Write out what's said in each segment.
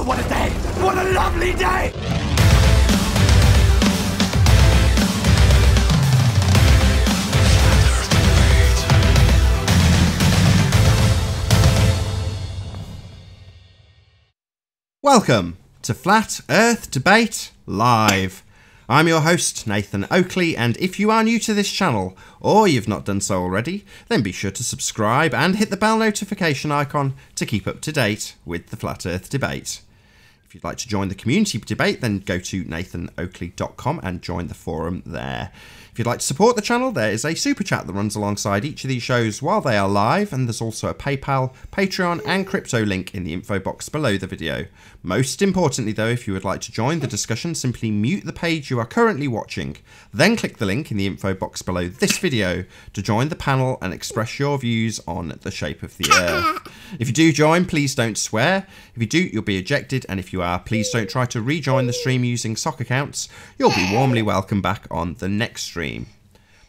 Oh, what a day! What a lovely day! Welcome to Flat Earth Debate Live. I'm your host, Nathan Oakley, and if you are new to this channel, or you've not done so already, then be sure to subscribe and hit the bell notification icon to keep up to date with the Flat Earth Debate. If you'd like to join the community debate, then go to nathanoakley.com and join the forum there. If you'd like to support the channel, there is a super chat that runs alongside each of these shows while they are live, and there's also a PayPal, Patreon and crypto link in the info box below the video. Most importantly though, if you would like to join the discussion, simply mute the page you are currently watching, then click the link in the info box below this video to join the panel and express your views on the shape of the earth. If you do join, please don't swear. If you do, you'll be ejected, and if you are, please don't try to rejoin the stream using sock accounts. You'll be warmly welcome back on the next stream.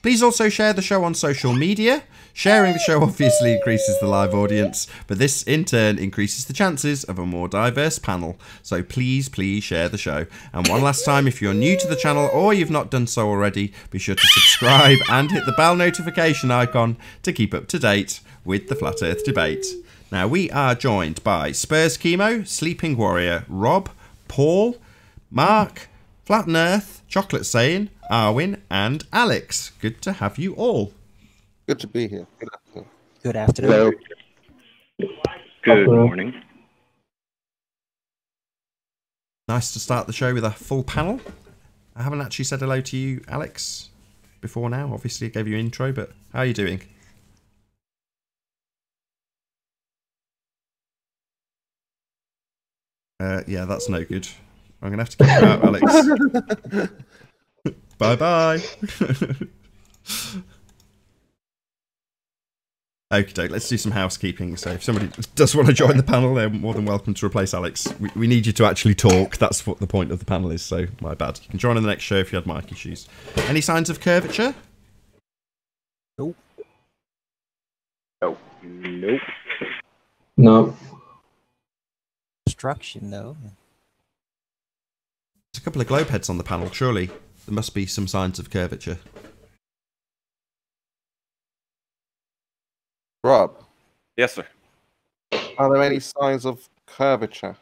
Please also share the show on social media. Sharing the show obviously increases the live audience, but this in turn increases the chances of a more diverse panel. So please share the show. And one last time, if you're new to the channel or you've not done so already, be sure to subscribe and hit the bell notification icon to keep up to date with the Flat Earth Debate. Now we are joined by Spurs Chemo, Sleeping Warrior, Rob, Paul, Mark, Flatten Earth, Chocolate Saying, Arwin and Alex. Good to have you all. Good to be here. Good afternoon. Good morning. Nice to start the show with a full panel. I haven't actually said hello to you, Alex, before now. Obviously, I gave you an intro, but how are you doing? Yeah, that's no good. I'm going to have to kick you out, Alex. Bye-bye. Okay, let's do some housekeeping. So if somebody does want to join the panel, they're more than welcome to replace Alex. We need you to actually talk. That's what the point of the panel is, so my bad. You can join in the next show if you had mic issues. Any signs of curvature? Nope. Oh, nope. No. Destruction, though. There's a couple of globe heads on the panel, surely. There must be some signs of curvature. Rob, Yes, sir. are there any signs of curvature?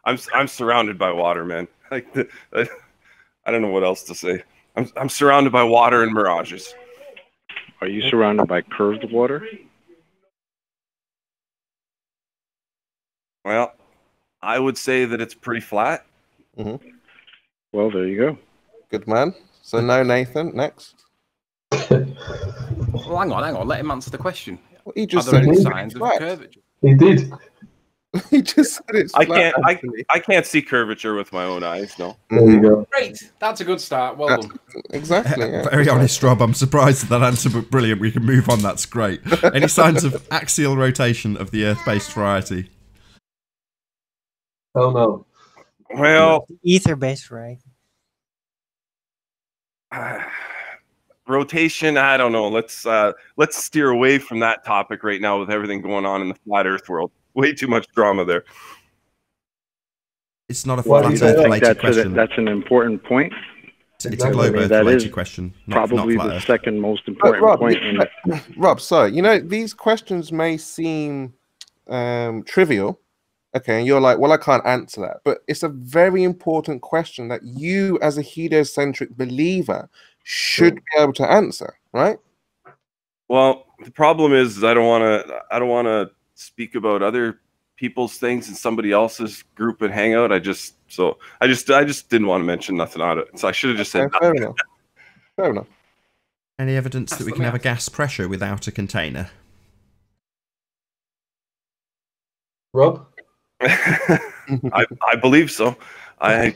I'm surrounded by water, man. I don't know what else to say. I'm surrounded by water and mirages. Are you surrounded by curved water? Well, I would say that it's pretty flat. Mm-hmm. Well, there you go. Good man. So no Nathan, next. Well, hang on. Let him answer the question. Well, he Are just there said any it's signs of flat. curvature? He did. He just said it's I flat. I can't see curvature with my own eyes. No. There you go. Great. That's a good start. Well done. Exactly. Yeah. Very honest, Rob. I'm surprised at that answer, but brilliant. We can move on. That's great. Any signs of axial rotation of the Earth-based variety? Oh no. Well, Ether-based, right? rotation. I don't know. Let's steer away from that topic right now with everything going on in the flat Earth world. Way too much drama there. It's not a Well, flat you don't Earth-related question. That's an important point. It's a globe That Earth-related is question, not Probably flat the Earth. second most But important Rob, point. In Rob, sorry. You know, these questions may seem trivial. Okay, and you're like, well, I can't answer that. But it's a very important question that you, as a heliocentric believer, should be able to answer, right? Well, the problem is I don't want to speak about other people's things in somebody else's group and hangout. I just didn't want to mention nothing on it. So I should have just said Okay, fair enough. Fair enough. Any evidence that we can have a gas pressure without a container? Rob? I believe so. I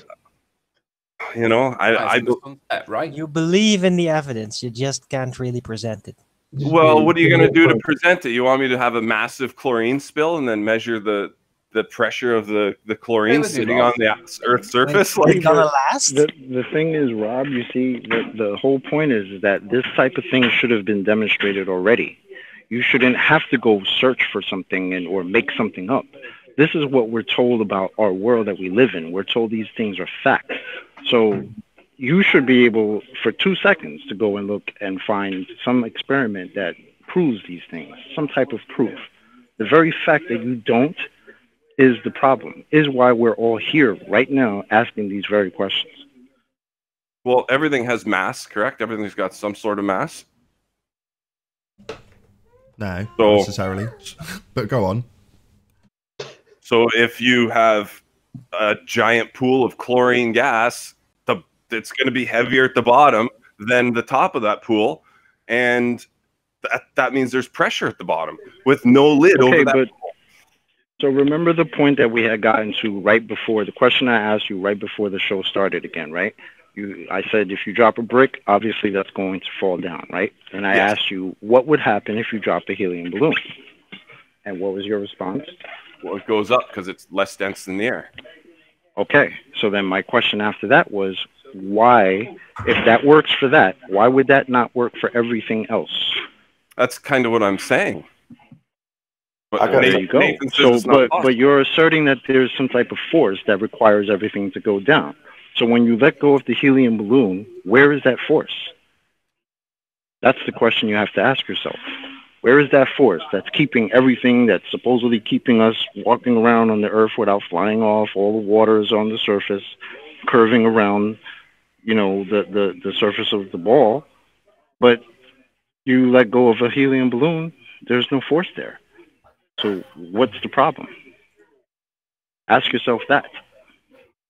Right. You believe in the evidence, you just can't really present it. Well, what are you going to do to present it? You want me to have a massive chlorine spill and then measure the pressure of the chlorine sitting on the Earth's surface? Is it gonna last? the thing is, Rob, you see, the whole point is that this type of thing should have been demonstrated already. You shouldn't have to go search for something or make something up. This is what we're told about our world that we live in. We're told these things are fact. So you should be able, for 2 seconds, to go and look and find some experiment that proves these things, some type of proof. The very fact that you don't is the problem, is why we're all here right now asking these very questions. Well, everything has mass, correct? Everything's got some sort of mass. No, So, not necessarily. But go on. So if you have a giant pool of chlorine gas, it's going to be heavier at the bottom than the top of that pool, and that means there's pressure at the bottom with no lid over that pool. So remember the point that we had gotten to right before, the question I asked you right before the show started again, right? I said if you drop a brick, obviously that's going to fall down, right? And I asked you what would happen if you drop a helium balloon. And what was your response? Well, it goes up because it's less dense than the air. Okay, so then my question after that was, why, if that works for that, why would that not work for everything else? That's kind of what I'm saying. But there you go. So, but you're asserting that there's some type of force that requires everything to go down. So when you let go of the helium balloon, where is that force? That's the question you have to ask yourself. Where is that force that's keeping everything, that's supposedly keeping us walking around on the earth without flying off? All the water is on the surface, curving around, you know, the surface of the ball. But you let go of a helium balloon, there's no force there. So what's the problem? Ask yourself that.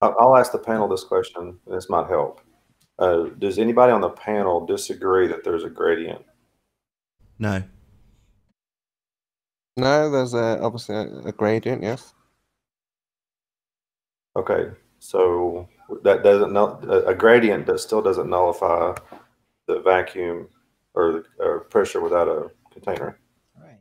I'll ask the panel this question. This might help. Does anybody on the panel disagree that there's a gradient? No. No, there's obviously a gradient, yes. Okay, so that doesn't a gradient that still doesn't nullify the vacuum or pressure without a container. Right.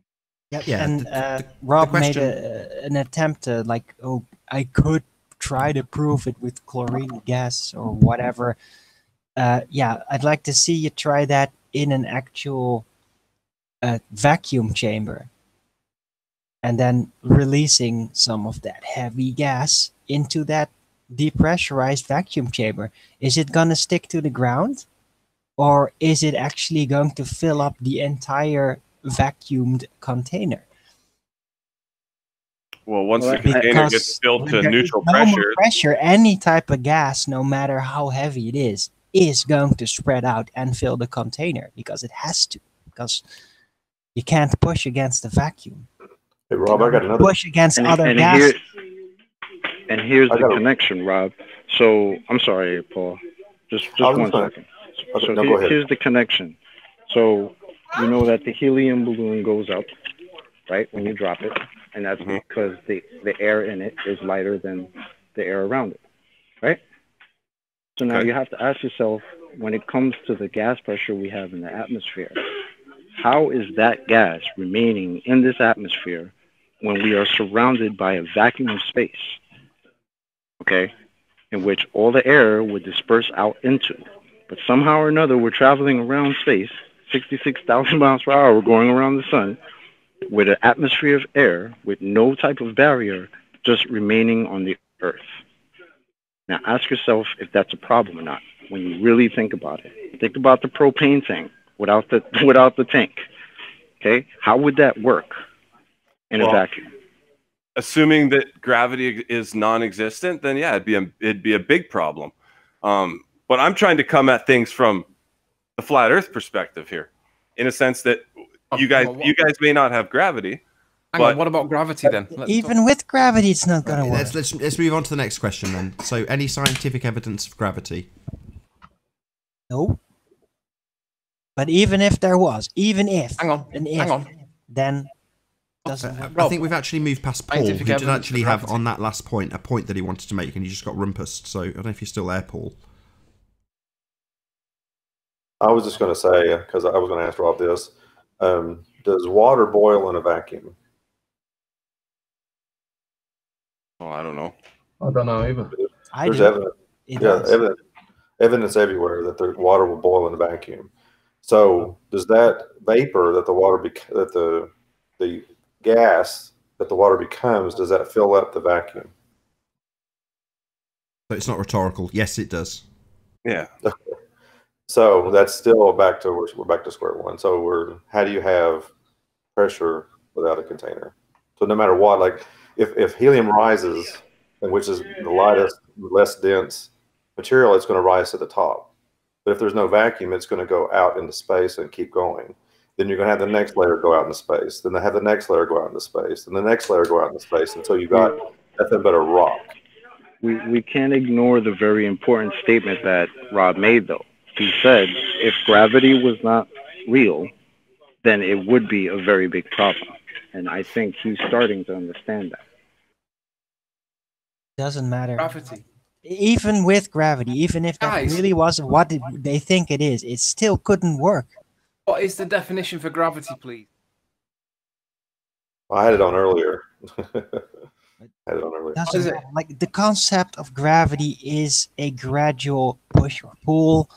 Yep. Yeah, and Rob made an attempt to like, oh, I could try to prove it with chlorine gas or whatever. Yeah, I'd like to see you try that in an actual vacuum chamber. And then releasing some of that heavy gas into that depressurized vacuum chamber. Is it going to stick to the ground? Or is it actually going to fill up the entire vacuumed container? Well, once the container gets filled to neutral pressure, any type of gas, no matter how heavy it is going to spread out and fill the container because it has to. Because you can't push against the vacuum. Hey, Rob, I got another. Push against other gas. And here's the connection, Rob. So, I'm sorry, Paul. Just 1 second. Okay, so no, here's the connection. So, you know that the helium balloon goes up, right, when you drop it. And that's because the air in it is lighter than the air around it, right? So now you have to ask yourself, when it comes to the gas pressure we have in the atmosphere, how is that gas remaining in this atmosphere when we are surrounded by a vacuum of space, okay, in which all the air would disperse out into? But somehow or another, we're traveling around space, 66,000 miles per hour, we're going around the sun, with an atmosphere of air with no type of barrier just remaining on the earth. Now ask yourself if that's a problem or not when you really think about it. Think about the propane tank without the tank. Okay? How would that work in a vacuum? Assuming that gravity is non-existent, then yeah, it'd be a big problem. But I'm trying to come at things from the flat Earth perspective here, in a sense that you guys may not have gravity. Hang on, what about gravity then? Even with gravity, it's not going to work. Let's move on to the next question then. So, any scientific evidence of gravity? No. But even if there was, even if, hang on, then doesn't work. I think we've actually moved past Paul, who did actually have on that last point a point that he wanted to make, and he just got rumpused. So, I don't know if you're still there, Paul. I was just going to say, because I was going to ask Rob this, does water boil in a vacuum? Oh, I don't know. I don't know either. There's evidence everywhere that the water will boil in a vacuum. So does that vapor that the water the gas that the water becomes, does that fill up the vacuum? So it's not rhetorical. Yes, it does. Yeah. So that's still back to we're back to square one. So how do you have pressure without a container? So no matter what, like if helium rises, and which is the lightest, less dense material, it's going to rise to the top. But if there's no vacuum, it's going to go out into space and keep going. Then you're going to have the next layer go out into space. Then they have the next layer go out into space. And the next layer go out into space until you got nothing but a rock. We can't ignore the very important statement that Rob made, though. He said if gravity was not real, then it would be a very big problem. And I think he's starting to understand that. Doesn't matter. Gravity. Even with gravity, even if that really was what they think it is, it still couldn't work. What is the definition for gravity, please? Well, I had it on earlier. Doesn't matter. Like the concept of gravity is a gradual push or pull,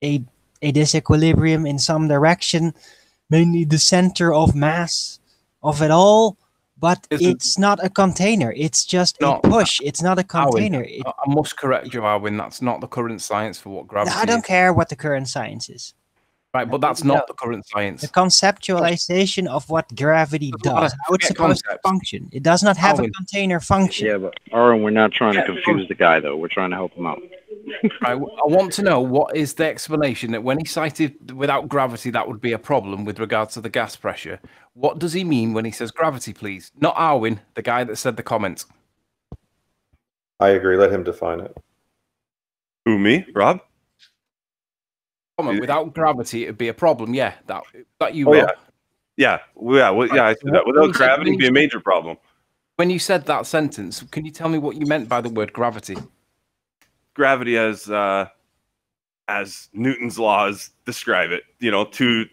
a disequilibrium in some direction, mainly the center of mass of it all. But it's not a container. It's just a push. It's not a container. I must correct you, Arwin. That's not the current science for what gravity is. I don't care what the current science is. Right, but that's not the current science. The conceptualization of what gravity does, how it's supposed to function. It does not have a container function. Yeah, but Aaron, we're not trying to confuse the guy, though. We're trying to help him out. I want to know what is the explanation that when he cited without gravity, that would be a problem with regards to the gas pressure. What does he mean when he says gravity, please? Not Arwin, the guy that said the comments. I agree. Let him define it. Who, me? Rob? Without gravity, it'd be a problem. Yeah, that you. I said that. Without gravity, it'd be a major problem. When you said that sentence, can you tell me what you meant by the word gravity? Gravity, as Newton's laws describe it, you know, two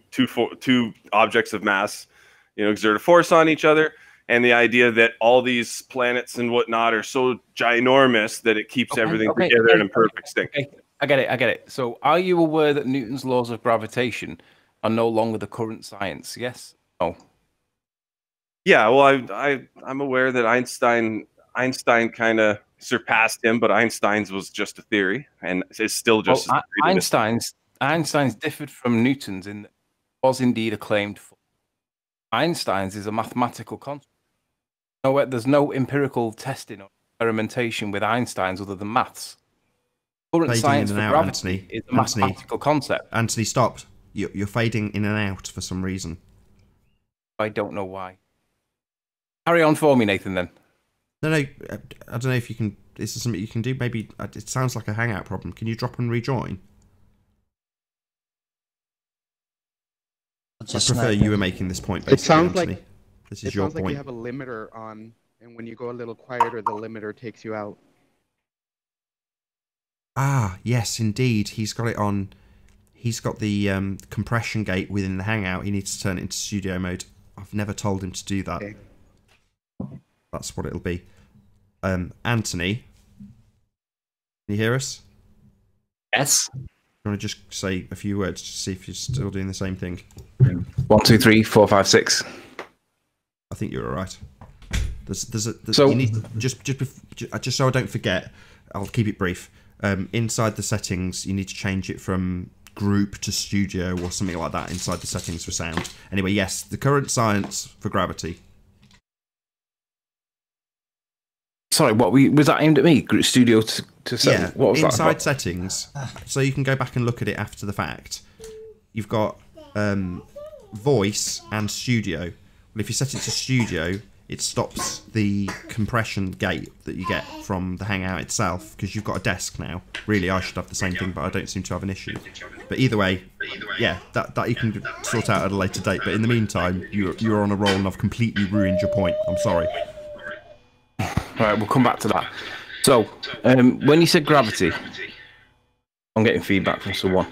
objects of mass, you know, exert a force on each other, and the idea that all these planets and whatnot are so ginormous that it keeps everything together in a perfect sync. I get it. So are you aware that Newton's laws of gravitation are no longer the current science? Yes? No? Yeah, well, I'm aware that Einstein kind of surpassed him, but Einstein's was just a theory, and it's still just Einstein's differed from Newton's in that it was indeed acclaimed for. Einstein's is a mathematical concept. No, there's no empirical testing or experimentation with Einstein's other than maths. Current science for gravity is a mathematical concept. Anthony, stop. You're fading in and out for some reason. I don't know why. Carry on for me, Nathan, then. No, I don't know if you can... Is there something you can do? Maybe it sounds like a hangout problem. Can you drop and rejoin? I prefer you were making this point, basically, it sounds Anthony. Like, this is your point. Like you have a limiter on, and when you go a little quieter, the limiter takes you out. Ah, yes, indeed. He's got it on. He's got the compression gate within the Hangout. He needs to turn it into studio mode. I've never told him to do that. Okay. That's what it'll be. Anthony, can you hear us? Yes. You want to just say a few words to see if you're still doing the same thing? 1, 2, 3, 4, 5, 6. I think you're all right. So you need just so I don't forget. I'll keep it brief. Inside the settings, you need to change it from group to studio or something like that inside the settings for sound. Anyway, yes, the current science for gravity. Sorry, was that aimed at me? Studio to set? Yeah, what was inside that settings, so you can go back and look at it after the fact. You've got voice and studio. Well, if you set it to studio, it stops the compression gate that you get from the Hangout itself, because you've got a desk now. Really, I should have the same thing, but I don't seem to have an issue. But either way, yeah, that you can sort out at a later date. But in the meantime, you're on a roll and I've completely ruined your point. I'm sorry. All right, we'll come back to that. So, when you said gravity, I'm getting feedback from someone.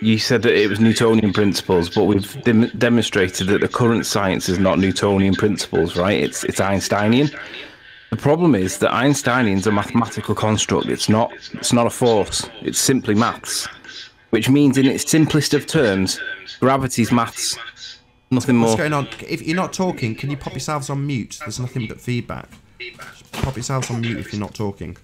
You said that it was Newtonian principles, but we've demonstrated that the current science is not Newtonian principles, right? It's Einsteinian. The problem is that Einsteinian's a mathematical construct. It's not a force. It's simply maths, which means in its simplest of terms, gravity's maths. Nothing What's more. going on? If you're not talking, can you pop yourselves on mute? There's nothing but feedback. Just pop yourselves on mute if you're not talking.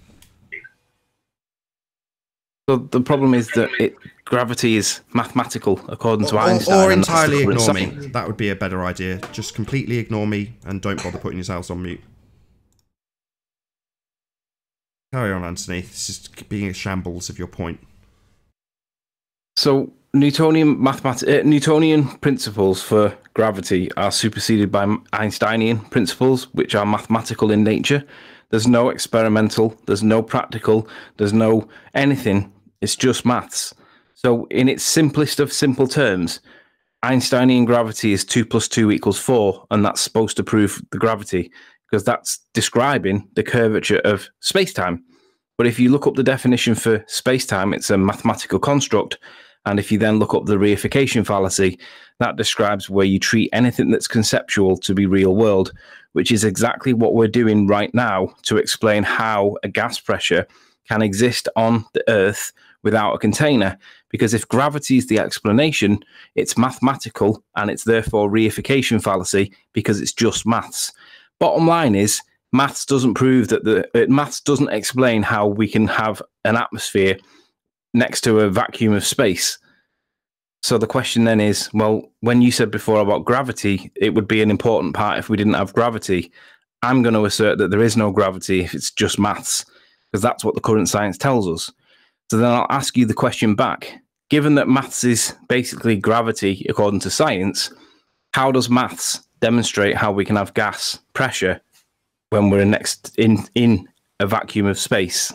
So the problem is that gravity is mathematical according to Einstein. Or and that's the entirely current ignore me. science. That would be a better idea. Just completely ignore me and don't bother putting yourselves on mute. Carry on, Anthony. This is being a shambles of your point. So Newtonian principles for gravity are superseded by Einsteinian principles, which are mathematical in nature. There's no experimental, there's no practical, there's no anything. It's just maths. So in its simplest of simple terms, Einsteinian gravity is 2 + 2 = 4, and that's supposed to prove the gravity because that's describing the curvature of space-time. But if you look up the definition for space-time, it's a mathematical construct. And if you then look up the reification fallacy, that describes where you treat anything that's conceptual to be real world, which is exactly what we're doing right now to explain how a gas pressure can exist on the Earth without a container. Because if gravity is the explanation, it's mathematical and it's therefore reification fallacy because it's just maths. Bottom line is, maths doesn't prove that maths doesn't explain how we can have an atmosphere next to a vacuum of space. So the question then is, well, when you said before about gravity, it would be an important part if we didn't have gravity. I'm going to assert that there is no gravity if it's just maths, because that's what the current science tells us. So then I'll ask you the question back. Given that maths is basically gravity according to science, how does maths demonstrate how we can have gas pressure when we're in a vacuum of space?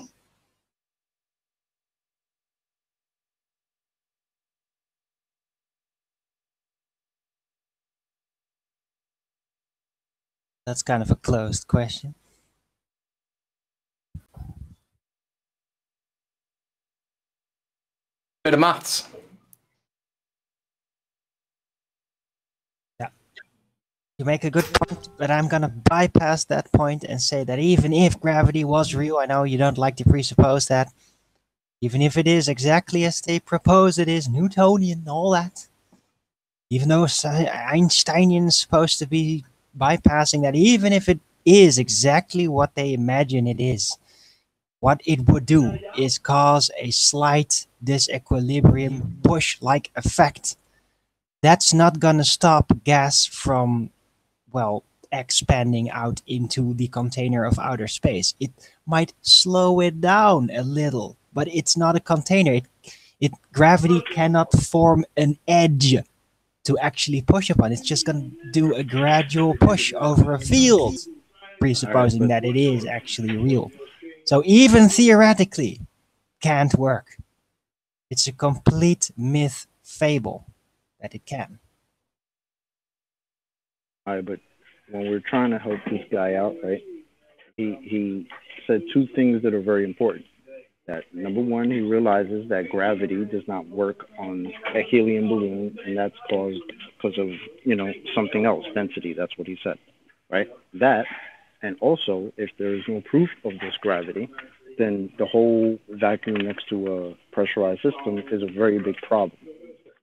That's kind of a closed question. Bit of maths. Yeah. You make a good point, but I'm going to bypass that point and say that even if gravity was real, I know you don't like to presuppose that, even if it is exactly as they propose it is, Newtonian, all that, even though Einsteinian is supposed to be bypassing that, even if it is exactly what they imagine it is, what it would do is cause a slight disequilibrium push-like effect. That's not going to stop gas from, well, expanding out into the container of outer space. It might slow it down a little, but it's not a container. Gravity cannot form an edge to actually push upon. It's just going to do a gradual push over a field, presupposing that it is actually real. So even theoretically, can't work. It's a complete myth fable that it can. All right, but when we're trying to help this guy out, right, he said two things that are very important. That number one, he realizes that gravity does not work on a helium balloon, and that's caused because of, something else, density. That's what he said, right? That, and also, if there is no proof of this gravity, then the whole vacuum next to a pressurized system is a very big problem.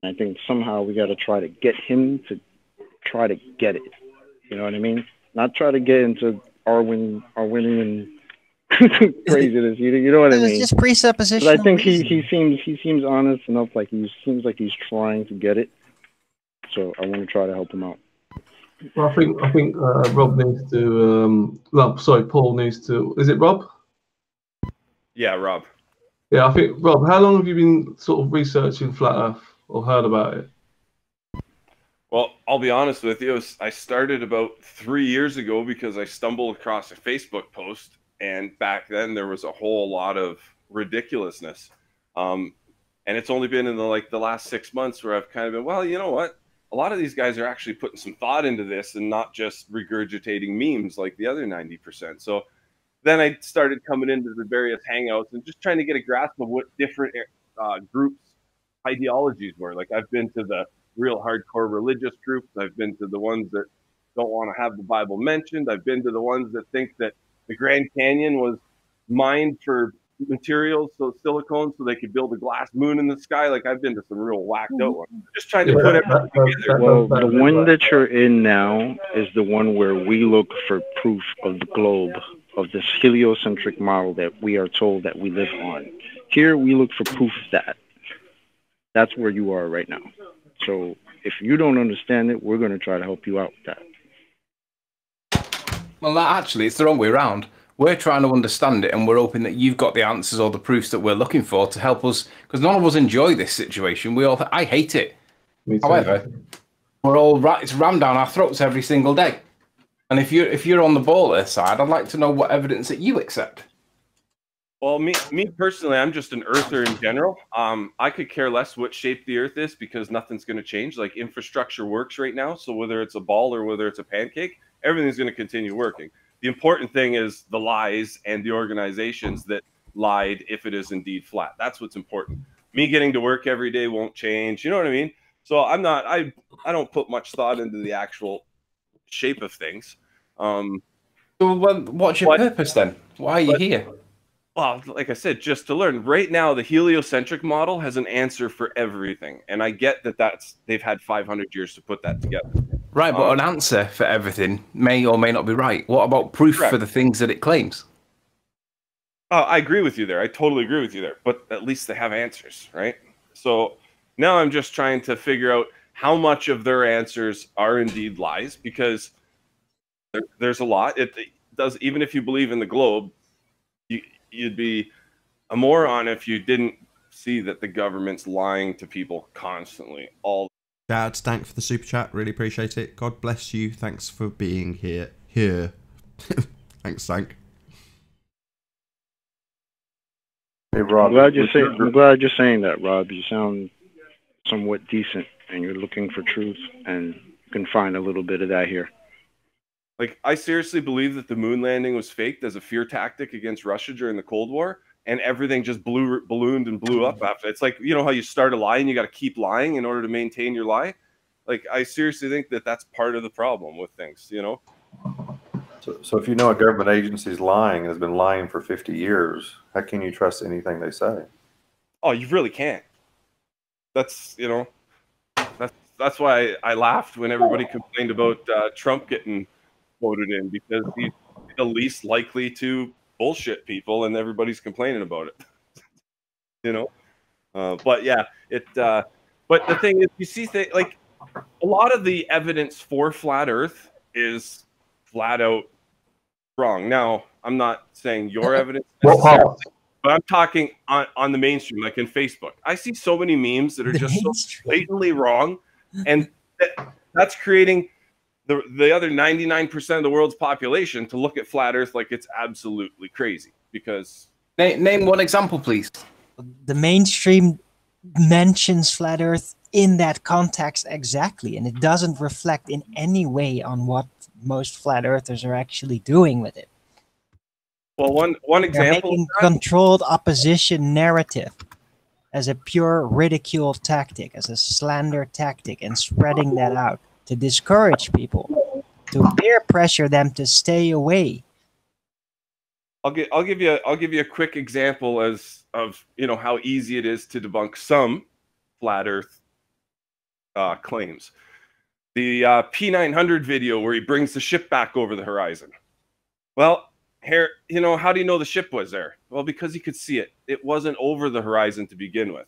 And I think somehow we got to try to get him to try to get it. You know what I mean? Not try to get into Arwinian craziness. You know what I mean? It's just presupposition. But I think he seems honest enough. Like seems like he's trying to get it. So I want to try to help him out. Well, I think Rob needs to. Paul needs to. Is it Rob? Yeah, Rob. Yeah, I think Rob. How long have you been sort of researching flat Earth or heard about it? Well, I'll be honest with you. I started about 3 years ago because I stumbled across a Facebook post, and back then there was a whole lot of ridiculousness. And it's only been in the last 6 months where I've kind of been, well, you know what? A lot of these guys are actually putting some thought into this and not just regurgitating memes like the other 90%. So then I started coming into the various hangouts and just trying to get a grasp of what different groups' ideologies were. Like, I've been to the real hardcore religious groups. I've been to the ones that don't want to have the Bible mentioned. I've been to the ones that think that the Grand Canyon was mined for materials, so silicone, so they could build a glass moon in the sky. Like I've been to some real whacked out ones. I'm just trying to put everything together. Well, the one that you're in now is the one where we look for proof of the globe, of this heliocentric model that we are told that we live on. Here, we look for proof of that. That's where you are right now. So if you don't understand it, we're going to try to help you out with that. Well, actually, it's the wrong way around. We're trying to understand it, and we're hoping that you've got the answers or the proofs that we're looking for to help us, because none of us enjoy this situation. I hate it. However, we're all it's rammed down our throats every single day. And if you're on the baller side, I'd like to know what evidence that you accept. Well, me personally, I'm just an earther in general. I could care less what shape the earth is because nothing's going to change. Like infrastructure works right now, so whether it's a ball or whether it's a pancake, everything's going to continue working. The important thing is the lies and the organizations that lied if it is indeed flat. That's what's important. Me getting to work every day won't change. You know what I mean? So I don't put much thought into the actual shape of things. So what's your purpose then? Why are you here? Well, like I said, just to learn. Right now, the heliocentric model has an answer for everything. And I get that they've had 500 years to put that together. Right, but an answer for everything may or may not be right. What about proof for the things that it claims? I agree with you there. I totally agree with you there. But at least they have answers, right? So now I'm just trying to figure out how much of their answers are indeed lies, because there's a lot. It does, even if you believe in the globe, you'd be a moron if you didn't see that the government's lying to people constantly. Shout out to Stank for the super chat. Really appreciate it. God bless you. Thanks for being here. Thanks, Stank. Hey, Rob. I'm glad you're saying that, Rob. You sound somewhat decent, and you're looking for truth, and you can find a little bit of that here. Like, I seriously believe that the moon landing was faked as a fear tactic against Russia during the Cold War, and everything just ballooned and blew up after. It's like, you know how you start a lie and you got to keep lying in order to maintain your lie? Like, I seriously think that that's part of the problem with things, you know? So if you know a government agency is lying and has been lying for 50 years, how can you trust anything they say? Oh, you really can't. That's, you know, that's why I laughed when everybody complained about Trump getting voted in, because he's the least likely to bullshit people, and everybody's complaining about it. You know, but yeah, but the thing is, you see, like a lot of the evidence for flat Earth is flat out wrong. Now, I'm not saying your evidence, but I'm talking on the mainstream, like in Facebook. I see so many memes that are just so blatantly wrong, and that's creating the other 99% of the world's population to look at flat Earth like it's absolutely crazy. Because name one example, please. The mainstream mentions flat Earth in that context exactly, and it doesn't reflect in any way on what most flat earthers are actually doing with it. Well, one example, they're making controlled opposition narrative as a pure ridicule tactic, as a slander tactic, and spreading that out to discourage people, to peer pressure them to stay away. I'll give you a quick example of you know how easy it is to debunk some flat Earth claims. The P900 video where he brings the ship back over the horizon. Well, here, you know, how do you know the ship was there? Well, because you could see it. It wasn't over the horizon to begin with.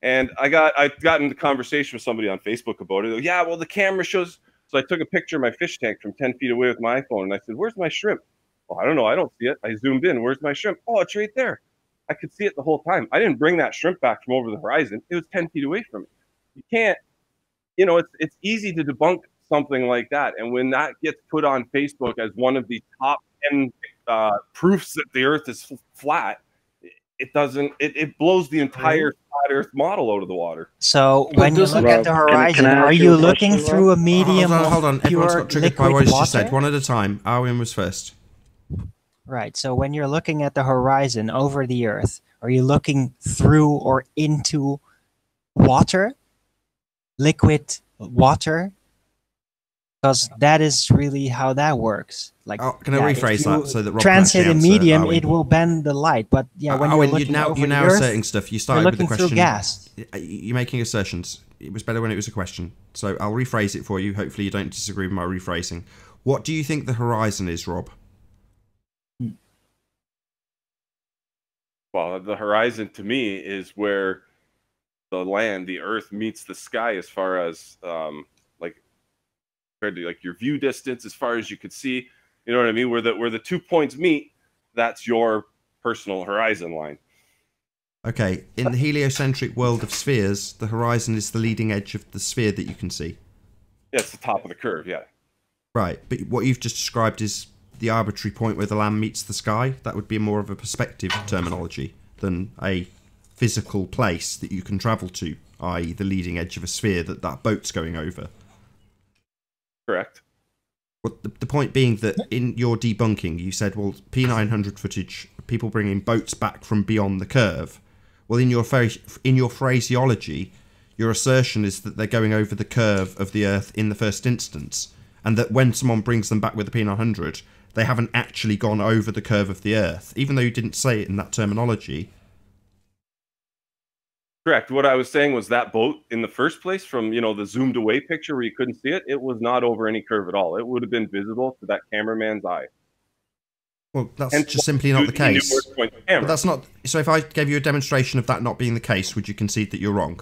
And I got into conversation with somebody on Facebook about it. Yeah, well, the camera shows. So I took a picture of my fish tank from 10 feet away with my iPhone, and I said, "Where's my shrimp?" Well, I don't know. I don't see it. I zoomed in. Where's my shrimp? Oh, it's right there. I could see it the whole time. I didn't bring that shrimp back from over the horizon. It was 10 feet away from me. You can't, you know, it's easy to debunk something like that. And when that gets put on Facebook as one of the top 10 proofs that the Earth is flat, it blows the entire flat Earth model out of the water. So when you look at the horizon, are you looking through a medium hold on. of Everyone's pure got triggered by liquid what he's water? just said. One at a time. Arwin was first. Right. So when you're looking at the horizon over the Earth, are you looking through or into water, liquid water, because that is really how that works. Like, can I rephrase that so that Rob translate can a actually answer, medium, Owen? it will bend the light. But yeah, when you're looking over you're the now Earth, asserting stuff. You you're started with the looking through question. gas. You're making assertions. It was better when it was a question. So I'll rephrase it for you. Hopefully you don't disagree with my rephrasing. What do you think the horizon is, Rob? Well, the horizon to me is where the land, the Earth, meets the sky as far as like compared to like your view distance, as far as you could see. You know what I mean? Where the 2 points meet, that's your personal horizon line. Okay, in the heliocentric world of spheres, the horizon is the leading edge of the sphere that you can see. Yeah, it's the top of the curve. Yeah. Right, but what you've just described is the arbitrary point where the land meets the sky. That would be more of a perspective terminology than a physical place that you can travel to, i.e. the leading edge of a sphere that boat's going over. Correct. Well, the point being that in your debunking, you said, well, P900 footage, people bringing boats back from beyond the curve. Well, in your phraseology, your assertion is that they're going over the curve of the Earth in the first instance, and that when someone brings them back with a P900, they haven't actually gone over the curve of the Earth, even though you didn't say it in that terminology. Correct. What I was saying was that boat in the first place, from the zoomed away picture where you couldn't see it, it was not over any curve at all. It would have been visible to that cameraman's eye. Well, that's just simply not the case. But that's not. So if I gave you a demonstration of that not being the case, would you concede that you're wrong?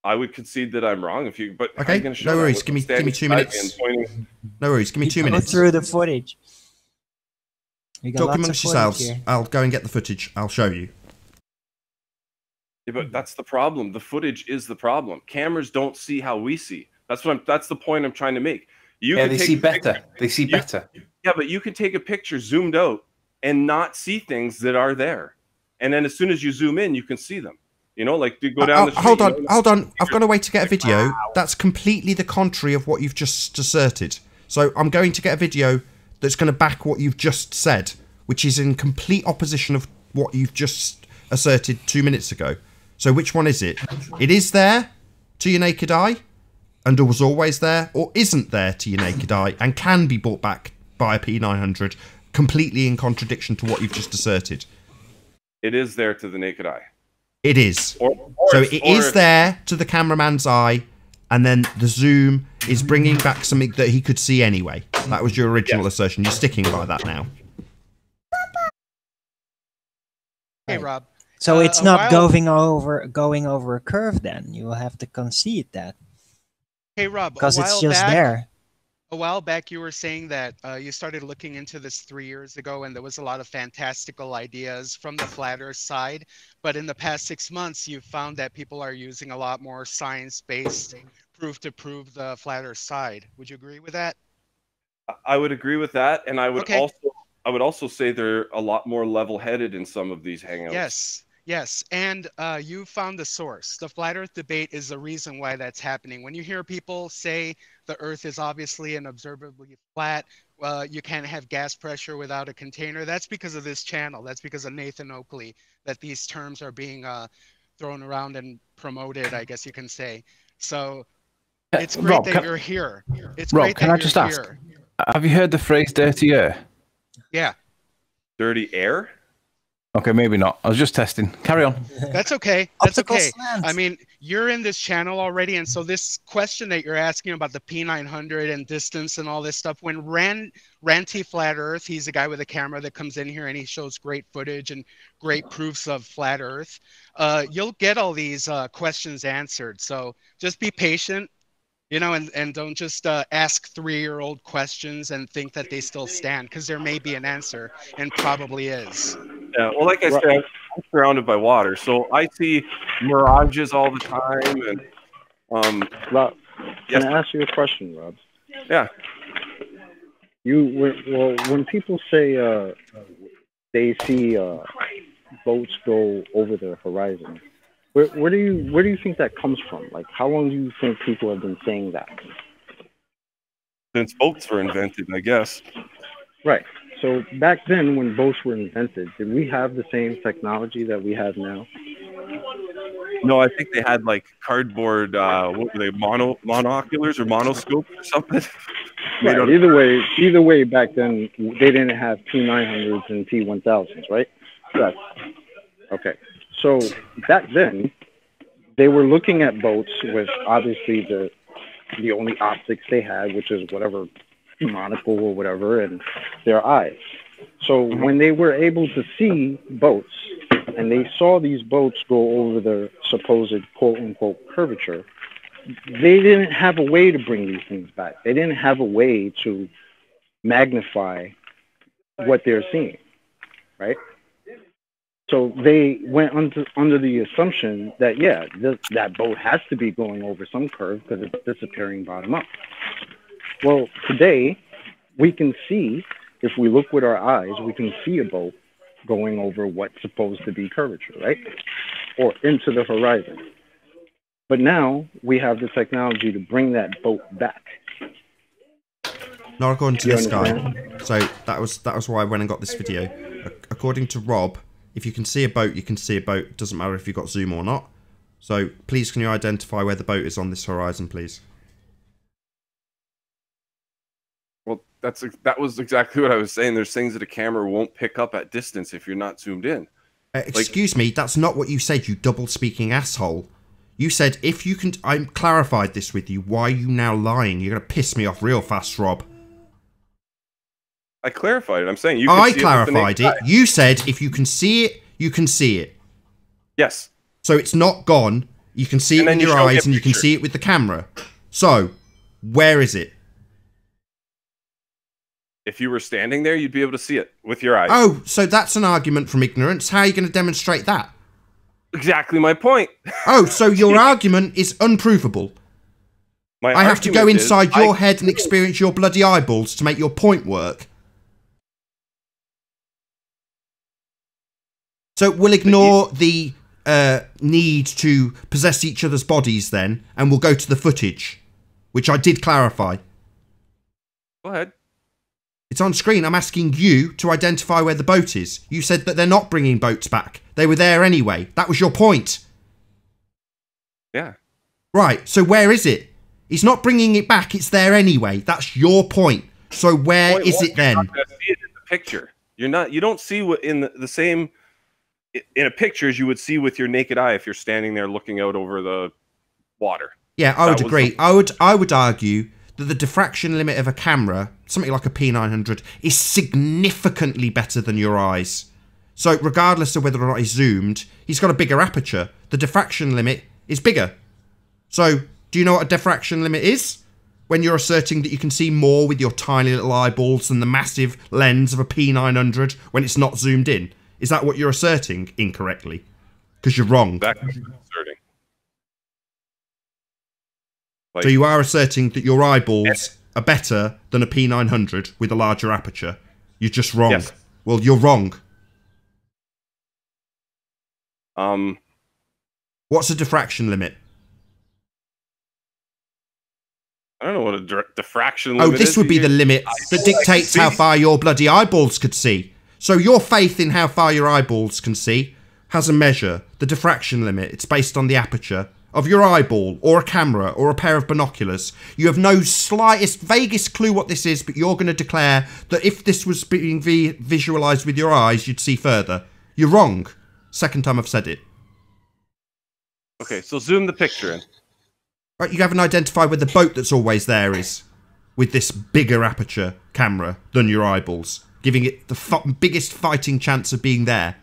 I would concede that I'm wrong if you. But okay, no worries. Give me 2 minutes. No worries. Give me 2 minutes. Go through the footage. Talk amongst yourselves. I'll go and get the footage. I'll show you. Yeah, but that's the problem. The footage is the problem. Cameras don't see how we see. That's the point I'm trying to make. They see better. They see better. Yeah, but you can take a picture zoomed out and not see things that are there. And then as soon as you zoom in, you can see them. Like you go down the street. Hold on. I've got a way to get a video. Wow. That's completely the contrary of what you've just asserted. So I'm going to get a video that's going to back what you've just said, which is in complete opposition of what you've just asserted 2 minutes ago. So which one is it? It is there to your naked eye and was always there, or isn't there to your naked eye and can be brought back by a P900, completely in contradiction to what you've just asserted? It is there to the naked eye. It is. So it is there to the cameraman's eye, and then the zoom is bringing back something that he could see anyway. That was your original assertion. You're sticking by that now. Hey, Rob. So it's not going over a curve then. You will have to concede that. Hey, Rob. Because it's just there. A while back, you were saying that you started looking into this 3 years ago, and there was a lot of fantastical ideas from the flat Earth side. But in the past 6 months, you've found that people are using a lot more science-based proof to prove the flat Earth side. Would you agree with that? I would agree with that, and I would also say they're a lot more level-headed in some of these hangouts. Yes, and you found the source. The flat Earth debate is the reason why that's happening. When you hear people say the Earth is obviously and observably flat, you can't have gas pressure without a container, that's because of this channel. That's because of Nathan Oakley, that these terms are being thrown around and promoted, I guess you can say. So it's great Rob, that you're here. It's Rob, great can that I just ask, here. have you heard the phrase dirty air? Yeah. Dirty air? Okay, maybe not. I was just testing. Carry on. That's okay. That's okay. I mean, you're in this channel already, and so this question that you're asking about the P900 and distance and all this stuff, when Ranty Flat Earth, he's a guy with a camera that comes in here and he shows great footage and great proofs of flat Earth, you'll get all these questions answered. So just be patient, and don't just ask 3-year-old questions and think that they still stand, because there may be an answer, and probably is. Yeah, well, like I said, I'm surrounded by water, so I see mirages all the time. And Rob, can I ask you a question, Rob? Yeah. When people say they see boats go over the horizon, where do you think that comes from? Like, how long do you think people have been saying that? Since boats were invented, I guess. Right. So back then, when boats were invented, did we have the same technology that we have now? No, I think they had like cardboard. What were they? Monoculars or monoscopes or something. Right. Either way, back then they didn't have P900s and P1000s, right? Right. Okay. So back then, they were looking at boats with obviously the only optics they had, which is whatever monocle or whatever, and their eyes. So when they were able to see boats, and they saw these boats go over the supposed quote-unquote curvature, they didn't have a way to bring these things back. They didn't have a way to magnify what they're seeing, right? So they went under the assumption that, yeah, that boat has to be going over some curve because it's disappearing bottom up. Well, today, we can see, if we look with our eyes, we can see a boat going over what's supposed to be curvature, right? Or into the horizon. But now we have the technology to bring that boat back. Not according to this guy. So that was why I went and got this video. According to Rob, if you can see a boat, you can see a boat. It doesn't matter if you've got zoom or not. So please, can you identify where the boat is on this horizon, please? Well, that was exactly what I was saying. There's things that a camera won't pick up at distance if you're not zoomed in. Excuse me, that's not what you said, you double-speaking asshole. You said if you can... I clarified this with you. Why are you now lying? You're going to piss me off real fast, Rob. I clarified it. I'm saying you I clarified it. You said if you can see it, you can see it. Yes. So it's not gone. You can see it with your eyes and you can see it with the camera. So, where is it? If you were standing there, you'd be able to see it with your eyes. Oh, so that's an argument from ignorance. How are you going to demonstrate that? Exactly my point. Oh, so your argument is unprovable. I have to go inside your head and experience your bloody eyeballs to make your point work. So we'll ignore the need to possess each other's bodies then, and we'll go to the footage, which I did clarify. Go ahead. It's on screen. I'm asking you to identify where the boat is. You said that they're not bringing boats back. They were there anyway. That was your point. Yeah. Right, so where is it? He's not bringing it back. It's there anyway. That's your point. So where is it then? You're not going to see it in the picture. You don't see what in the same... in a picture as you would see with your naked eye if you're standing there looking out over the water. Yeah, I would agree. I would argue that the diffraction limit of a camera, something like a P900, is significantly better than your eyes. So regardless of whether or not he's zoomed, he's got a bigger aperture. The diffraction limit is bigger. So do you know what a diffraction limit is? When you're asserting that you can see more with your tiny little eyeballs than the massive lens of a P900 when it's not zoomed in. Is that what you're asserting incorrectly? Because you're wrong. That's what I'm asserting. So you are asserting that your eyeballs are better than a P900 with a larger aperture. You're just wrong. Yes. Well, you're wrong. What's a diffraction limit? I don't know what a diffraction limit is. Oh, this would be the limit that dictates how far your bloody eyeballs could see. So your faith in how far your eyeballs can see has a measure, the diffraction limit. It's based on the aperture of your eyeball, or a camera, or a pair of binoculars. You have no slightest, vaguest clue what this is, but you're going to declare that if this was being visualised with your eyes, you'd see further. You're wrong. Second time I've said it. Okay, so zoom the picture in. Right, you haven't identified where the boat that's always there is, with this bigger aperture camera than your eyeballs, giving it the biggest fighting chance of being there.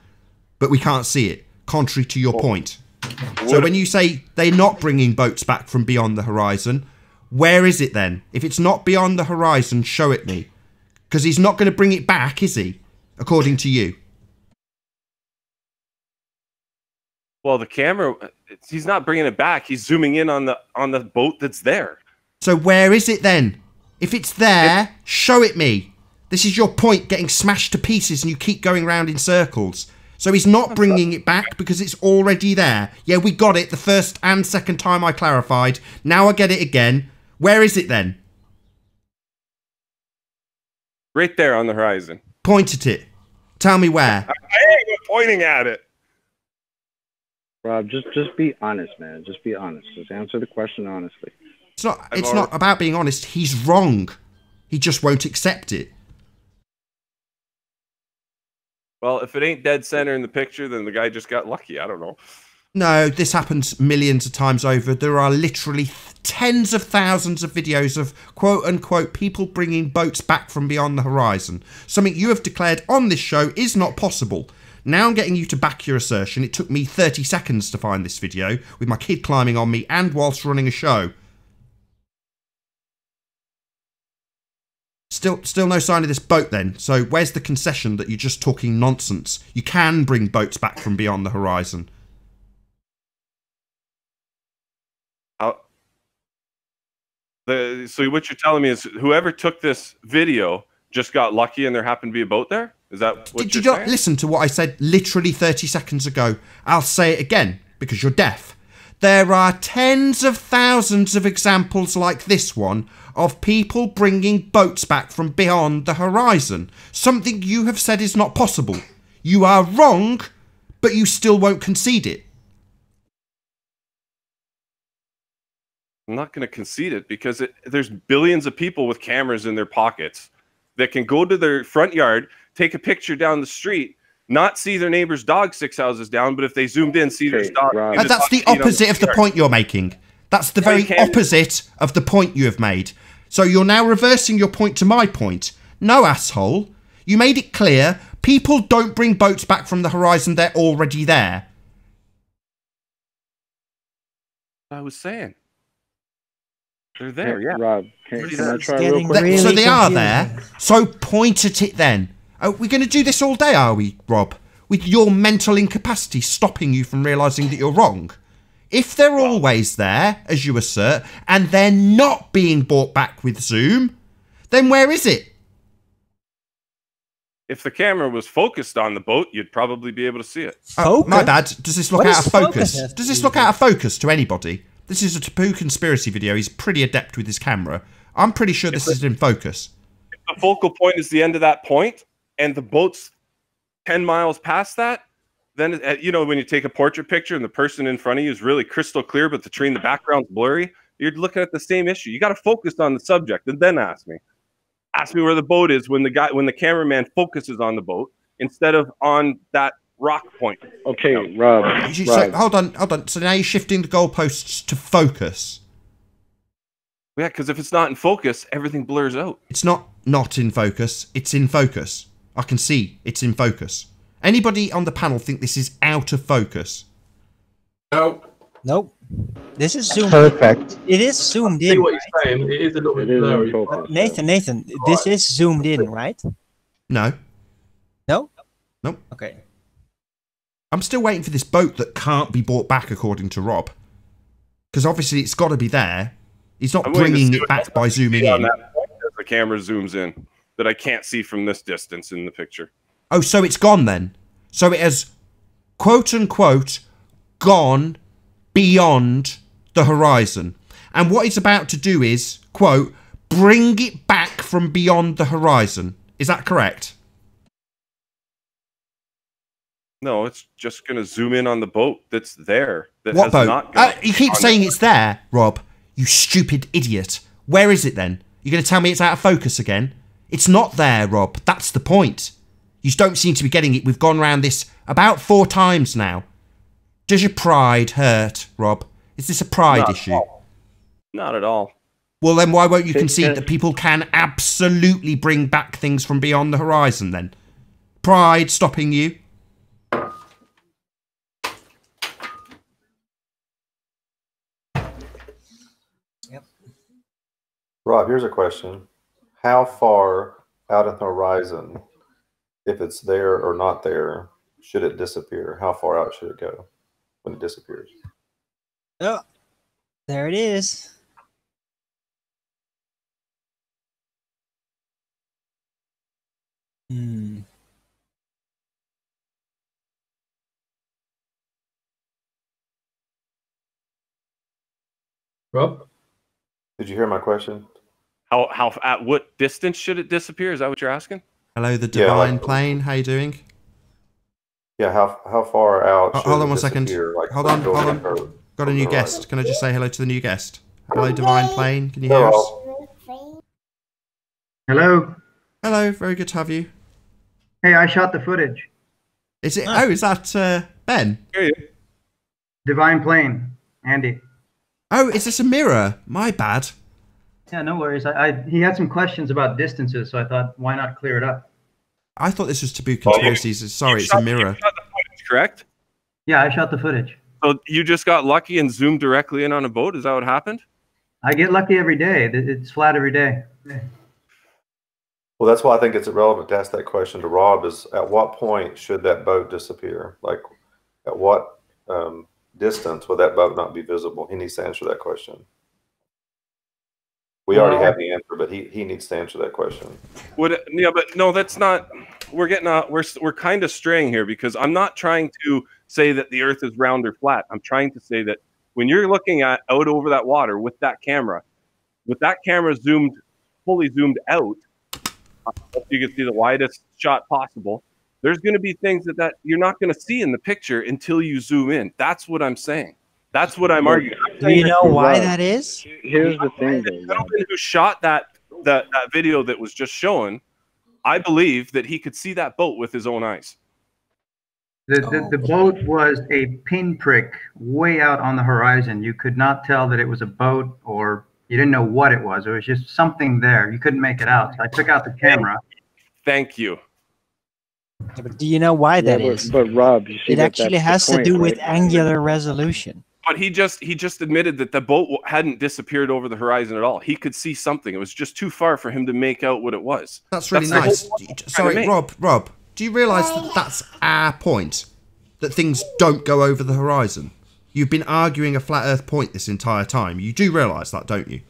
But we can't see it, contrary to your point. So when you say they're not bringing boats back from beyond the horizon, where is it then? If it's not beyond the horizon, show it me. Because he's not going to bring it back, is he? According to you. Well, the camera, he's not bringing it back. He's zooming in on the boat that's there. So where is it then? If it's there, show it me. This is your point, getting smashed to pieces, and you keep going round in circles. So he's not bringing it back because it's already there. Yeah, we got it the first and second time I clarified. Now I get it again. Where is it then? Right there on the horizon. Point at it. Tell me where. I ain't even pointing at it. Rob, just be honest, man. Just be honest. Just answer the question honestly. It's not about being honest. He's wrong. He just won't accept it. Well, if it ain't dead center in the picture, then the guy just got lucky. I don't know. No, this happens millions of times over. There are literally tens of thousands of videos of quote-unquote people bringing boats back from beyond the horizon. Something you have declared on this show is not possible. Now I'm getting you to back your assertion. It took me 30 seconds to find this video with my kid climbing on me and whilst running a show. Still no sign of this boat then. So where's the concession that you're just talking nonsense? You can bring boats back from beyond the horizon. So what you're telling me is whoever took this video just got lucky and there happened to be a boat there? Is that what Did you not listen to what I said literally 30 seconds ago? I'll say it again because you're deaf. There are tens of thousands of examples like this one of people bringing boats back from beyond the horizon. Something you have said is not possible. You are wrong, but you still won't concede it. I'm not going to concede it because there's billions of people with cameras in their pockets that can go to their front yard, take a picture down the street, not see their neighbor's dog 6 houses down, but if they zoomed in, see their dog. That's the opposite of the point you're making. That's the very opposite of the point you have made. So you're now reversing your point to my point. No, asshole. You made it clear people don't bring boats back from the horizon. They're already there. I was saying. They're there, yeah. Rob, can I try real quick? Really so they are there. So point at it then. Are we going to do this all day, are we, Rob? With your mental incapacity stopping you from realising that you're wrong? If they're always there, as you assert, and they're not being brought back with zoom, then where is it? If the camera was focused on the boat, you'd probably be able to see it. Oh, my bad. Does this look out of focus? Does this look out of focus to anybody? This is a Taboo conspiracy video. He's pretty adept with his camera. I'm pretty sure this is in focus. If the focal point is the end of that point, and the boat's 10 miles past that, then, you know, when you take a portrait picture and the person in front of you is really crystal clear, but the tree in the background's blurry, you're looking at the same issue. You got to focus on the subject and then ask me. Ask me where the boat is when the cameraman focuses on the boat instead of on that rock point. Okay, Rob. So, hold on. So now you're shifting the goalposts to focus. Yeah, because if it's not in focus, everything blurs out. It's not in focus. It's in focus. I can see it's in focus. Anybody on the panel think this is out of focus? No. Nope. This is zoomed. Perfect. It is zoomed I see in. what you're saying. It is a little bit blurry. Nathan, this is zoomed in, right? No. No? Nope. Okay. I'm still waiting for this boat that can't be brought back, according to Rob. Because obviously it's got to be there. He's not bringing it back by zooming in. That point as the camera zooms in, that I can't see from this distance in the picture. Oh, so it's gone then. So it has, quote unquote, gone beyond the horizon. And what it's about to do is, quote, bring it back from beyond the horizon. Is that correct? No, it's just going to zoom in on the boat that's there. That What has boat? not gone You keep saying it's there, Rob. You stupid idiot. Where is it then? You're going to tell me it's out of focus again? It's not there, Rob. That's the point. You don't seem to be getting it. We've gone round this about 4 times now. Does your pride hurt, Rob? Is this a pride issue? Not at all. Well, then why won't you concede that people can absolutely bring back things from beyond the horizon then? Pride stopping you? Yep. Rob, here's a question. How far out on the horizon, if it's there or not there, should it disappear? How far out should it go when it disappears? Oh, there it is. Rob? Did you hear my question? How at what distance should it disappear? Is that what you're asking? Hello, the divine plane. How you doing? Yeah, how far out? Hold on 1 second. Like, hold on. Got a new guest. Can I just say hello to the new guest? Hello, Divine Plane. Can you hear us? Hello. Hello. Very good to have you. Hey, I shot the footage. Is it? Oh, is that Ben? Divine Plane, Andy. Oh, is this a mirror? My bad. Yeah, no worries. He had some questions about distances, so I thought, why not clear it up? I thought this was taboo conspiracies. Sorry, it's a mirror. You shot the footage, correct? Yeah, I shot the footage. So you just got lucky and zoomed directly in on a boat? Is that what happened? I get lucky every day. It's flat every day. Well, that's why I think it's irrelevant to ask that question to Rob. Is at what point should that boat disappear? Like, at what distance would that boat not be visible? He needs to answer that question. We already have the answer, but he needs to answer that question. Yeah, but no, that's not. We're getting we're kind of straying here, because I'm not trying to say that the Earth is round or flat. I'm trying to say that when you're looking at out over that water with that camera fully zoomed out, you can see the widest shot possible. There's going to be things that you're not going to see in the picture until you zoom in. That's what I'm saying. That's what I'm arguing. Do you know why that is? Here's the thing, the gentleman who shot that video that was just shown, I believe that he could see that boat with his own eyes. The boat was a pinprick way out on the horizon. You could not tell that it was a boat, or you didn't know what it was. It was just something there. You couldn't make it out. So I took out the camera. Thank you. Yeah, but do you know why that is? But Rob, you see it actually has to do with angular resolution. But he just admitted that the boat hadn't disappeared over the horizon at all. He could see something. It was just too far for him to make out what it was. That's really nice. Sorry, Rob, do you realise that that's our point? That things don't go over the horizon? You've been arguing a flat Earth point this entire time. You do realise that, don't you?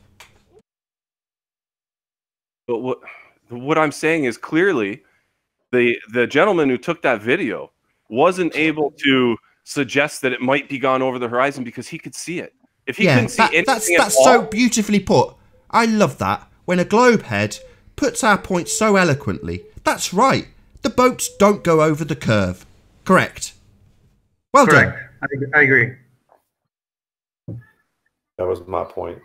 But what I'm saying is, clearly the gentleman who took that video wasn't able to suggest that it might be gone over the horizon because he could see it. If he couldn't see anything that's so beautifully put. I love that. When a globehead puts our point so eloquently. That's right. The boats don't go over the curve. Correct. Well done. I agree. That was my point.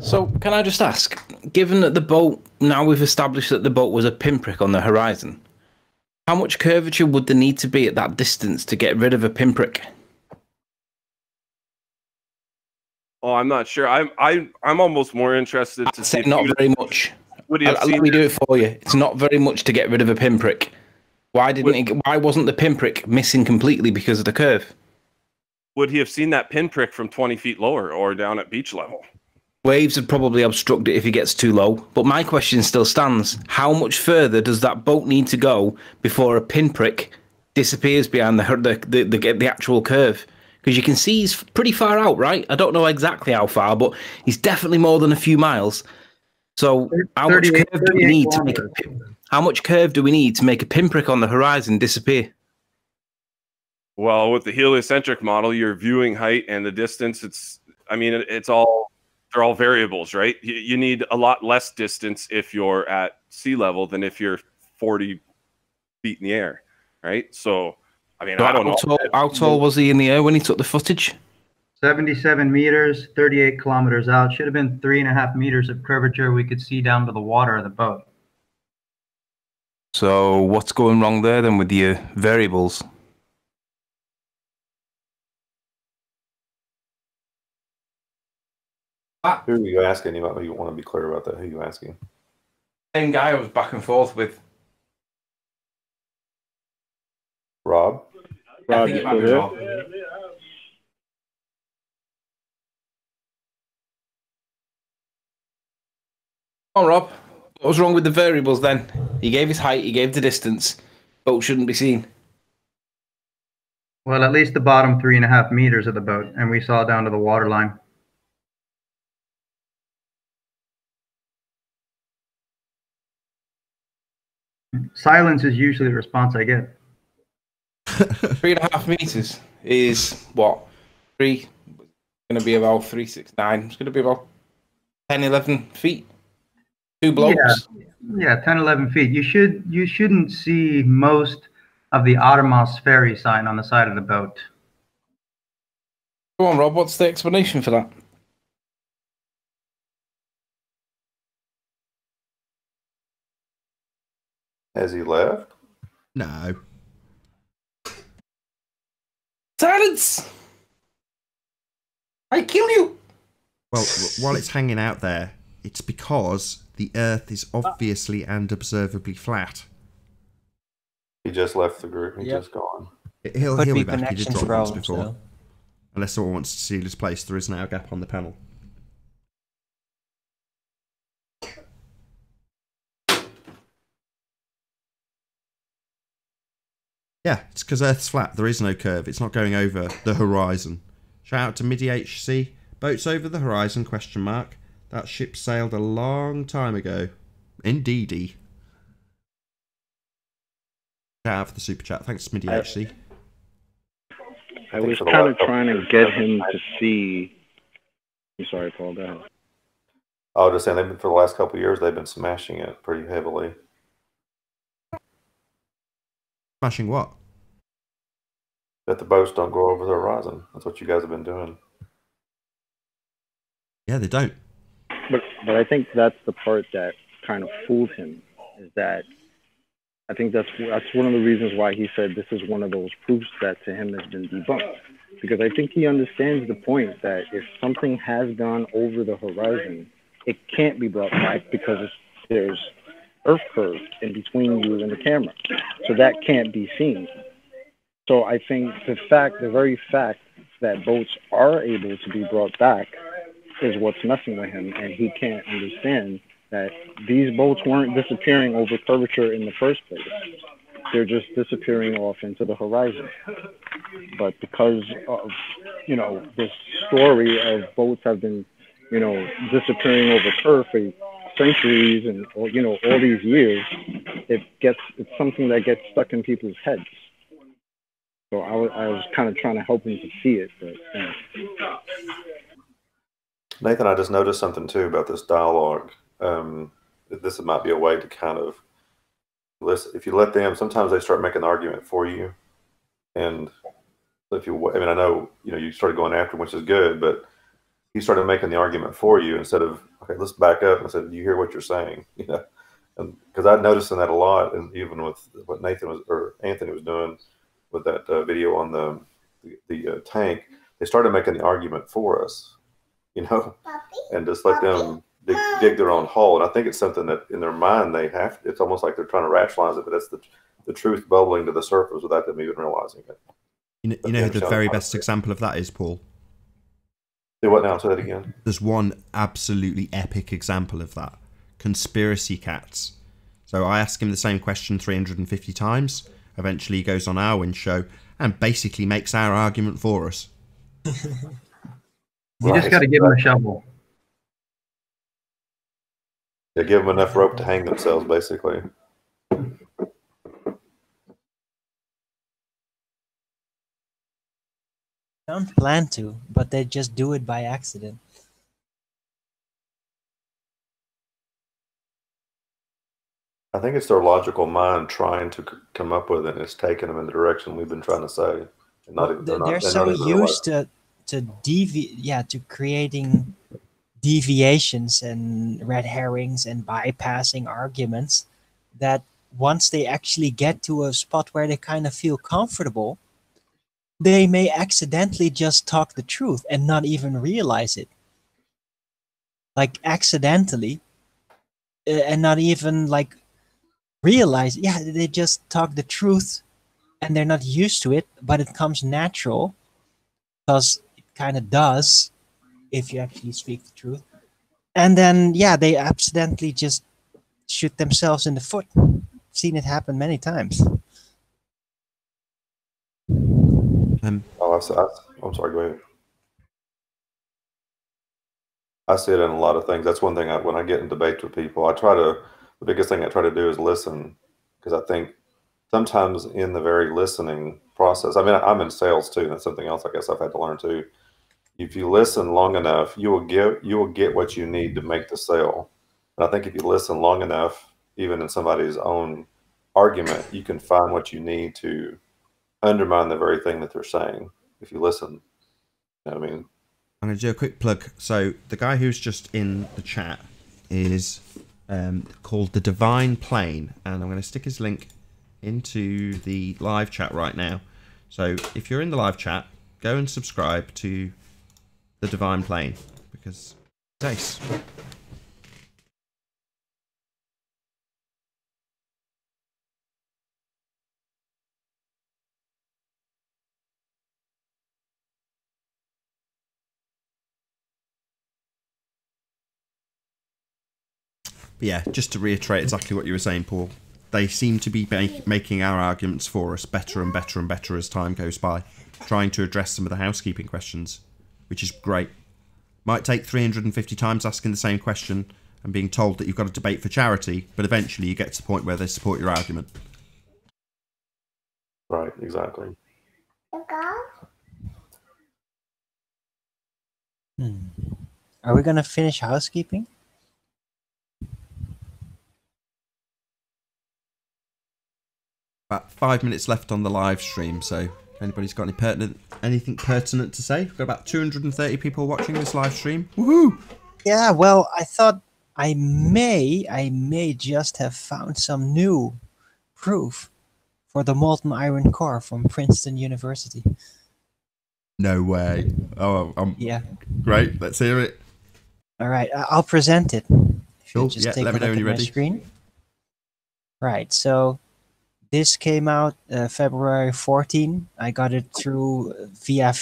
So, can I just ask, given that the boat, now we've established that the boat was a pinprick on the horizon, how much curvature would there need to be at that distance to get rid of a pinprick? Oh, I'm not sure. I'm almost more interested to see. Not very much. Let me do it for you. It's not very much to get rid of a pinprick. Why wasn't the pinprick missing completely because of the curve? Would he have seen that pinprick from 20 feet lower or down at beach level? Waves would probably obstruct it if he gets too low. But my question still stands. How much further does that boat need to go before a pinprick disappears behind the actual curve? Because you can see he's pretty far out, right? I don't know exactly how far, but he's definitely more than a few miles. So how much curve do we need to make a pinprick on the horizon disappear? Well, with the heliocentric model, your viewing height and the distance, they're all variables, right? You need a lot less distance if you're at sea level than if you're 40 feet in the air, right? So, I don't know. How tall was he in the air when he took the footage? 77 meters, 38 kilometers out. Should have been 3.5 meters of curvature we could see down to the water of the boat. So what's going wrong there then with your variables? Who are you asking? You want to be clear about that. Who are you asking? Same guy I was back and forth with. Rob? Rob, you still there? Oh, Rob, what was wrong with the variables then? He gave his height, he gave the distance. Boat shouldn't be seen. Well, at least the bottom 3.5 meters of the boat, and we saw down to the water line. Silence is usually the response I get. 3.5 meters is what? Going to be about 369. It's going to be about 10, 11 feet. Two blokes. Yeah, 10, 11 feet. You shouldn't see most of the Outermost ferry sign on the side of the boat. Go on, Rob. What's the explanation for that? Has he left? No. Silence! I kill you! Well, while it's hanging out there, it's because the Earth is obviously and observably flat. He just left the group. He's just gone. He'll be back. He did drop once before. Though. Unless someone wants to seal his place, there is now a gap on the panel. Yeah, it's because Earth's flat. There is no curve. It's not going over the horizon. Shout out to MIDI-HC. Boats over the horizon, question mark. That ship sailed a long time ago. Indeedy. Shout out for the super chat. Thanks, MIDI-HC. I was kind of trying to get him to see... I'm sorry, Paul, go ahead. I was just saying, for the last couple of years, they've been smashing it pretty heavily. Smashing what? That the boats don't go over the horizon. That's what you guys have been doing. Yeah, they don't. But I think that's the part that kind of fooled him, is that I think that's one of the reasons why he said this is one of those proofs that to him has been debunked. Because I think he understands the point that if something has gone over the horizon, it can't be brought back because there's Earth curve in between you and the camera. So that can't be seen. So I think the very fact that boats are able to be brought back is what's messing with him, and he can't understand that these boats weren't disappearing over curvature in the first place. They're just disappearing off into the horizon. But because of, this story of boats have been, disappearing over curve for centuries and, all these years, it's something that gets stuck in people's heads. So I was kind of trying to help him to see it, but Nathan, I just noticed something too about this dialogue. This might be a way to kind of listen. If you let them, sometimes they start making the argument for you, and if you, I know you started going after him, which is good, but he started making the argument for you instead of, okay, let's back up and said, do you hear what you're saying? And because I noticed in that a lot, and even with what Anthony was doing with that video on the tank, they started making the argument for us, and just let them dig their own hole. And I think it's something that in their mind it's almost like they're trying to rationalize it, but that's the truth bubbling to the surface without them even realizing it. You know who the very best example of that is, Paul? Do what now? Say that again. There's one absolutely epic example of that. Conspiracy cats. So I ask him the same question 350 times. Eventually he goes on Arwen's show and basically makes our argument for us. You just got to give them a shovel. Yeah, give them enough rope to hang themselves, basically. Don't plan to, but they just do it by accident. I think it's their logical mind trying to come up with it, and it's taking them in the direction we've been trying to say. They're so used to creating deviations and red herrings and bypassing arguments, that once they actually get to a spot where they kind of feel comfortable, they may accidentally just talk the truth and not even realize it. Like accidentally, and not even realize, they just talk the truth and they're not used to it, but it comes natural because it kind of does if you actually speak the truth. And then, they accidentally just shoot themselves in the foot. I've seen it happen many times. I'm sorry, go ahead. I see it in a lot of things. That's one thing when I get in debates with people, the biggest thing I try to do is listen, because I think sometimes in the very listening process, I'm in sales too, and that's something else I guess I've had to learn too. If you listen long enough, you will get what you need to make the sale. And I think if you listen long enough, even in somebody's own argument, you can find what you need to undermine the very thing that they're saying if you listen. You know what I mean? I'm going to do a quick plug. So the guy who's just in the chat is called The Divine Plane, and I'm going to stick his link into the live chat right now. So if you're in the live chat, go and subscribe to The Divine Plane, because it's ace. But yeah, just to reiterate exactly what you were saying, Paul, they seem to be making our arguments for us better and better and better as time goes by, trying to address some of the housekeeping questions, which is great. Might take 350 times asking the same question and being told that you've got to debate for charity, but eventually you get to the point where they support your argument. Right, exactly. Are we going to finish housekeeping? About 5 minutes left on the live stream, so if anybody's got anything pertinent to say, we've got about 230 people watching this live stream. Woohoo! Yeah, well, I thought I may just have found some new proof for the molten iron core from Princeton University. No way. Oh, yeah. Great, let's hear it. All right, I'll present it. Cool. Just Yeah, take let me a know look when at you're my ready. screen. Right, so this came out February 14. I got it through via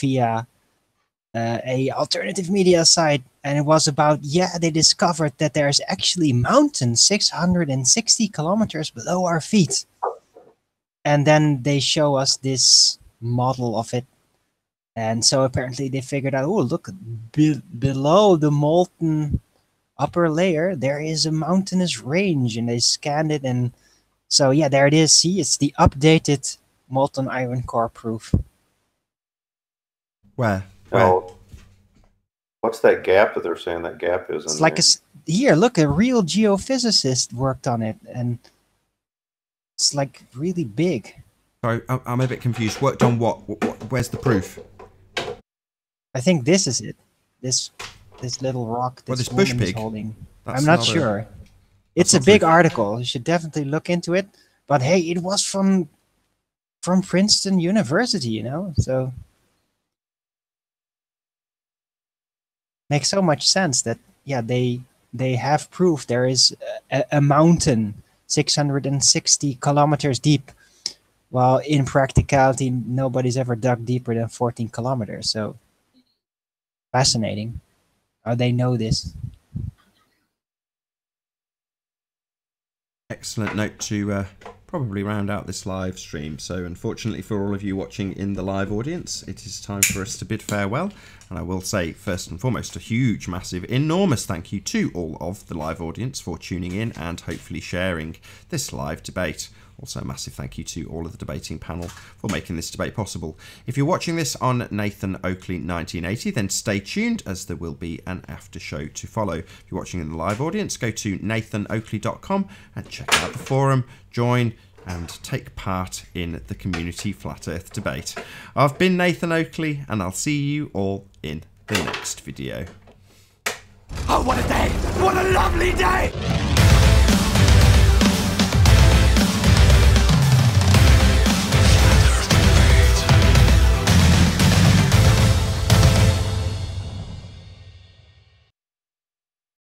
a alternative media site, and it was about, yeah, they discovered that there's actually mountains 660 kilometers below our feet. And then they show us this model of it. And so apparently they figured out, oh, look, below the molten upper layer, there is a mountainous range, and they scanned it, and so yeah, there it is. See, it's the updated molten iron core proof. Where? Well, what's that gap that they're saying that gap is? It's like here, look, a real geophysicist worked on it, and it's like really big. Sorry, I'm a bit confused. Worked on what? Where's the proof? I think this is it. This little rock this bush woman is pig? holding. That's I'm not not sure. It's a big article. You should definitely look into it. But hey, it was from Princeton University, you know, so makes so much sense that yeah, they have proof there is a mountain 660 kilometers deep. Well, in practicality, nobody's ever dug deeper than 14 kilometers. So fascinating how they know this. Excellent note to probably round out this live stream. So unfortunately for all of you watching in the live audience, it is time for us to bid farewell. And I will say, first and foremost, a huge, massive, enormous thank you to all of the live audience for tuning in and hopefully sharing this live debate. Also, a massive thank you to all of the debating panel for making this debate possible. If you're watching this on Nathan Oakley 1980, then stay tuned as there will be an after show to follow. If you're watching in the live audience, go to nathanoakley.com and check out the forum, join and take part in the community flat earth debate. I've been Nathan Oakley, and I'll see you all in the next video. Oh, what a day! What a lovely day!